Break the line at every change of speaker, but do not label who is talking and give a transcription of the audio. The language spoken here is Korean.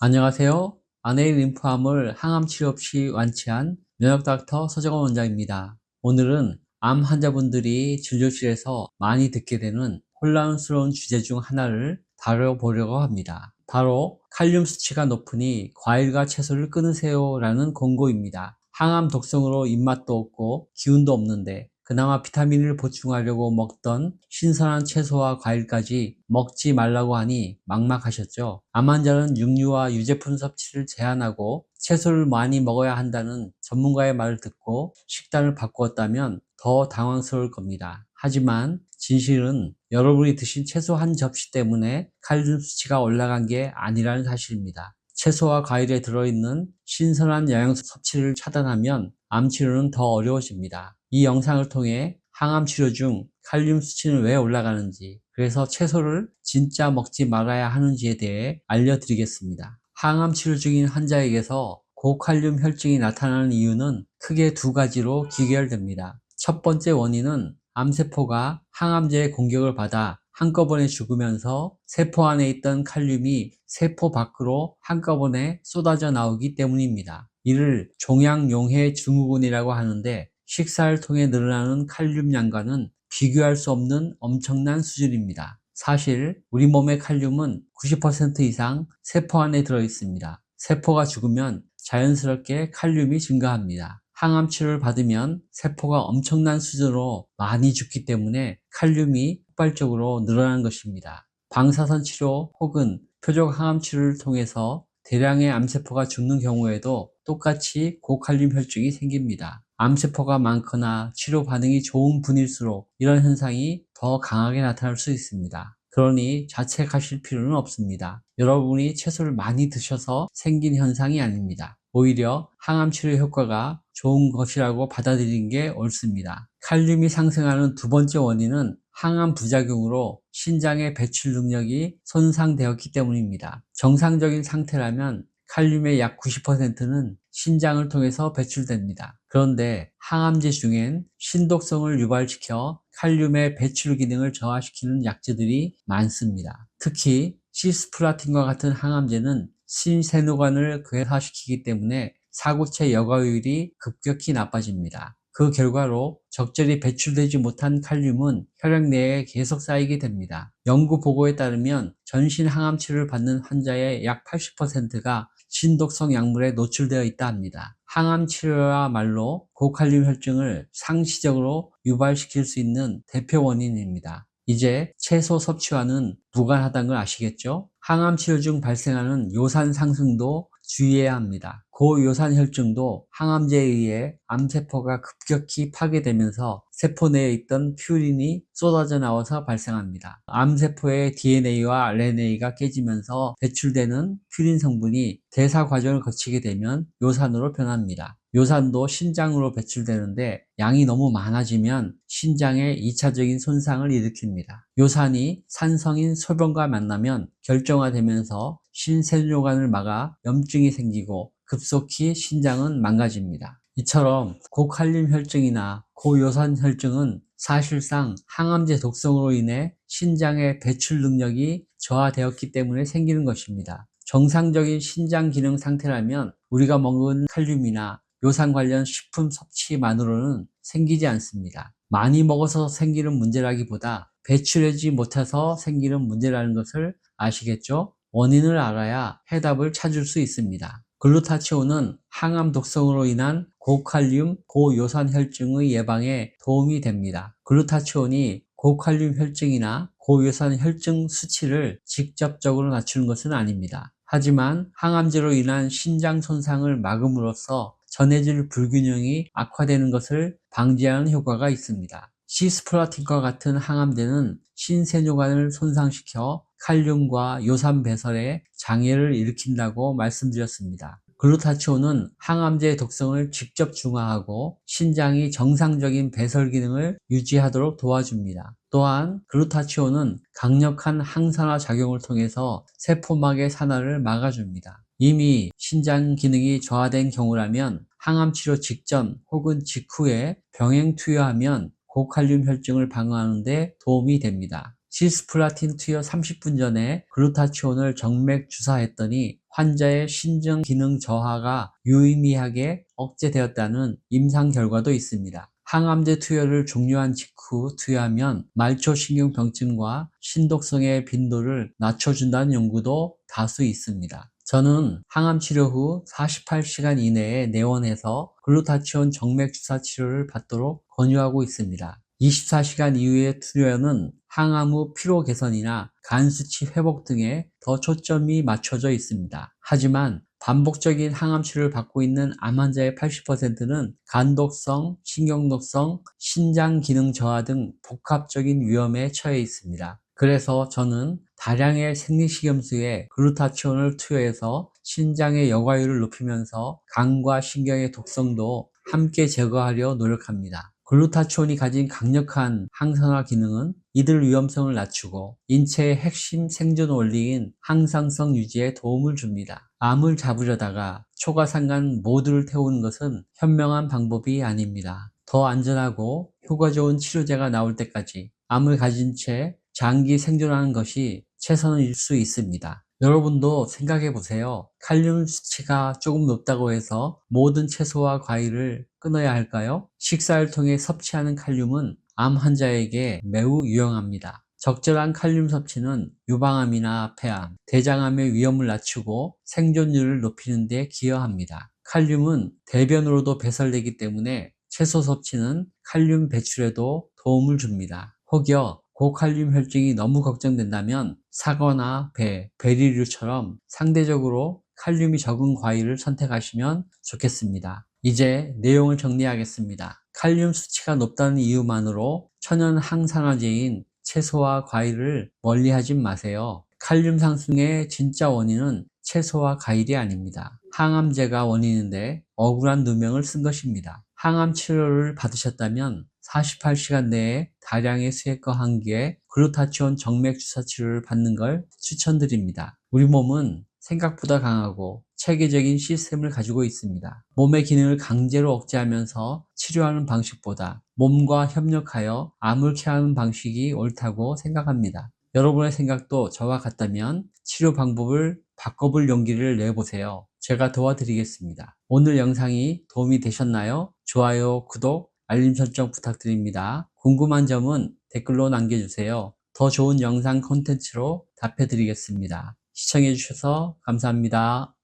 안녕하세요. 아내의 림프암을 항암 치료 없이 완치한 면역 닥터 서정원 원장입니다. 오늘은 암 환자분들이 진료실에서 많이 듣게 되는 혼란스러운 주제 중 하나를 다뤄보려고 합니다. 바로 칼륨 수치가 높으니 과일과 채소를 끊으세요 라는 권고입니다. 항암 독성으로 입맛도 없고 기운도 없는데 그나마 비타민을 보충하려고 먹던 신선한 채소와 과일까지 먹지 말라고 하니 막막하셨죠. 암 환자는 육류와 유제품 섭취를 제한하고 채소를 많이 먹어야 한다는 전문가의 말을 듣고 식단을 바꾸었다면 더 당황스러울 겁니다. 하지만 진실은 여러분이 드신 채소 한 접시 때문에 칼륨 수치가 올라간 게 아니라는 사실입니다. 채소와 과일에 들어있는 신선한 영양소 섭취를 차단하면 암 치료는 더 어려워집니다. 이 영상을 통해 항암 치료 중 칼륨 수치는 왜 올라가는지, 그래서 채소를 진짜 먹지 말아야 하는지에 대해 알려드리겠습니다. 항암 치료 중인 환자에게서 고칼륨 혈증이 나타나는 이유는 크게 두 가지로 귀결됩니다. 첫 번째 원인은 암세포가 항암제의 공격을 받아 한꺼번에 죽으면서 세포 안에 있던 칼륨이 세포 밖으로 한꺼번에 쏟아져 나오기 때문입니다. 이를 종양용해 증후군이라고 하는데, 식사를 통해 늘어나는 칼륨 양과는 비교할 수 없는 엄청난 수준입니다. 사실 우리 몸의 칼륨은 90% 이상 세포 안에 들어 있습니다. 세포가 죽으면 자연스럽게 칼륨이 증가합니다. 항암 치료를 받으면 세포가 엄청난 수준으로 많이 죽기 때문에 칼륨이 폭발적으로 늘어나는 것입니다. 방사선 치료 혹은 표적 항암 치료를 통해서 대량의 암세포가 죽는 경우에도 똑같이 고칼륨 혈증이 생깁니다. 암세포가 많거나 치료 반응이 좋은 분일수록 이런 현상이 더 강하게 나타날 수 있습니다. 그러니 자책하실 필요는 없습니다. 여러분이 채소를 많이 드셔서 생긴 현상이 아닙니다. 오히려 항암 치료 효과가 좋은 것이라고 받아들이는 게 옳습니다. 칼륨이 상승하는 두 번째 원인은 항암 부작용으로 신장의 배출 능력이 손상되었기 때문입니다. 정상적인 상태라면 칼륨의 약 90%는 신장을 통해서 배출됩니다. 그런데 항암제 중엔 신독성을 유발시켜 칼륨의 배출 기능을 저하시키는 약재들이 많습니다. 특히 시스플라틴과 같은 항암제는 신세노관을 괴사시키기 때문에 사구체 여과율이 급격히 나빠집니다. 그 결과로 적절히 배출되지 못한 칼륨은 혈액 내에 계속 쌓이게 됩니다. 연구 보고에 따르면 전신 항암 치료를 받는 환자의 약 80%가 신독성 약물에 노출되어 있다 합니다. 항암 치료야말로 고칼륨 혈증을 상시적으로 유발시킬 수 있는 대표 원인입니다. 이제 채소 섭취와는 무관하다는 걸 아시겠죠? 항암 치료 중 발생하는 요산 상승도 주의해야 합니다. 고요산 혈증도 항암제에 의해 암세포가 급격히 파괴되면서 세포 내에 있던 퓨린이 쏟아져 나와서 발생합니다. 암세포의 DNA와 RNA가 깨지면서 배출되는 퓨린 성분이 대사 과정을 거치게 되면 요산으로 변합니다. 요산도 신장으로 배출되는데 양이 너무 많아지면 신장에 2차적인 손상을 일으킵니다. 요산이 산성인 소변과 만나면 결정화되면서 신세뇨관을 막아 염증이 생기고 급속히 신장은 망가집니다. 이처럼 고칼륨 혈증이나 고요산 혈증은 사실상 항암제 독성으로 인해 신장의 배출 능력이 저하되었기 때문에 생기는 것입니다. 정상적인 신장 기능 상태라면 우리가 먹은 칼륨이나 요산 관련 식품 섭취만으로는 생기지 않습니다. 많이 먹어서 생기는 문제라기보다 배출하지 못해서 생기는 문제라는 것을 아시겠죠? 원인을 알아야 해답을 찾을 수 있습니다. 글루타치온은 항암 독성으로 인한 고칼륨, 고요산 혈증의 예방에 도움이 됩니다. 글루타치온이 고칼륨 혈증이나 고요산 혈증 수치를 직접적으로 낮추는 것은 아닙니다. 하지만 항암제로 인한 신장 손상을 막음으로써 전해질 불균형이 악화되는 것을 방지하는 효과가 있습니다. 시스플라틴과 같은 항암제는 신세뇨관을 손상시켜 칼륨과 요산 배설에 장애를 일으킨다고 말씀드렸습니다. 글루타치온은 항암제의 독성을 직접 중화하고 신장이 정상적인 배설 기능을 유지하도록 도와줍니다. 또한 글루타치온은 강력한 항산화 작용을 통해서 세포막의 산화를 막아줍니다. 이미 신장 기능이 저하된 경우라면 항암 치료 직전 혹은 직후에 병행 투여하면 고칼륨 혈증을 방어하는 데 도움이 됩니다. 시스플라틴 투여 30분 전에 글루타치온을 정맥 주사했더니 환자의 신장 기능 저하가 유의미하게 억제되었다는 임상 결과도 있습니다. 항암제 투여를 종료한 직후 투여하면 말초신경병증과 신독성의 빈도를 낮춰준다는 연구도 다수 있습니다. 저는 항암 치료 후 48시간 이내에 내원해서 글루타치온 정맥 주사 치료를 받도록 권유하고 있습니다. 24시간 이후의 투여는 항암 후 피로 개선이나 간 수치 회복 등에 더 초점이 맞춰져 있습니다. 하지만 반복적인 항암 치료를 받고 있는 암 환자의 80%는 간독성, 신경독성, 신장 기능 저하 등 복합적인 위험에 처해 있습니다. 그래서 저는 다량의 생리식염수에 글루타치온을 투여해서 신장의 여과율을 높이면서 간과 신경의 독성도 함께 제거하려 노력합니다. 글루타치온이 가진 강력한 항산화 기능은 이들 위험성을 낮추고 인체의 핵심 생존 원리인 항상성 유지에 도움을 줍니다. 암을 잡으려다가 초과상간 모두를 태우는 것은 현명한 방법이 아닙니다. 더 안전하고 효과 좋은 치료제가 나올 때까지 암을 가진 채 장기 생존하는 것이 최선일 수 있습니다. 여러분도 생각해 보세요. 칼륨 수치가 조금 높다고 해서 모든 채소와 과일을 끊어야 할까요? 식사를 통해 섭취하는 칼륨은 암 환자에게 매우 유용합니다. 적절한 칼륨 섭취는 유방암이나 폐암, 대장암의 위험을 낮추고 생존율을 높이는 데 기여합니다. 칼륨은 대변으로도 배설되기 때문에 채소 섭취는 칼륨 배출에도 도움을 줍니다. 혹여 고칼륨 혈증이 너무 걱정된다면 사과나 배, 베리류처럼 상대적으로 칼륨이 적은 과일을 선택하시면 좋겠습니다. 이제 내용을 정리하겠습니다. 칼륨 수치가 높다는 이유만으로 천연 항산화제인 채소와 과일을 멀리하지 마세요. 칼륨 상승의 진짜 원인은 채소와 과일이 아닙니다. 항암제가 원인인데 억울한 누명을 쓴 것입니다. 항암 치료를 받으셨다면 48시간 내에 다량의 수액과 한기에 글루타치온 정맥 주사 치료를 받는 걸 추천드립니다. 우리 몸은 생각보다 강하고 체계적인 시스템을 가지고 있습니다. 몸의 기능을 강제로 억제하면서 치료하는 방식보다 몸과 협력하여 암을 케어하는 방식이 옳다고 생각합니다. 여러분의 생각도 저와 같다면 치료 방법을 바꿔볼 용기를 내보세요. 제가 도와드리겠습니다. 오늘 영상이 도움이 되셨나요? 좋아요, 구독, 알림 설정 부탁드립니다. 궁금한 점은 댓글로 남겨주세요. 더 좋은 영상 콘텐츠로 답해드리겠습니다. 시청해주셔서 감사합니다.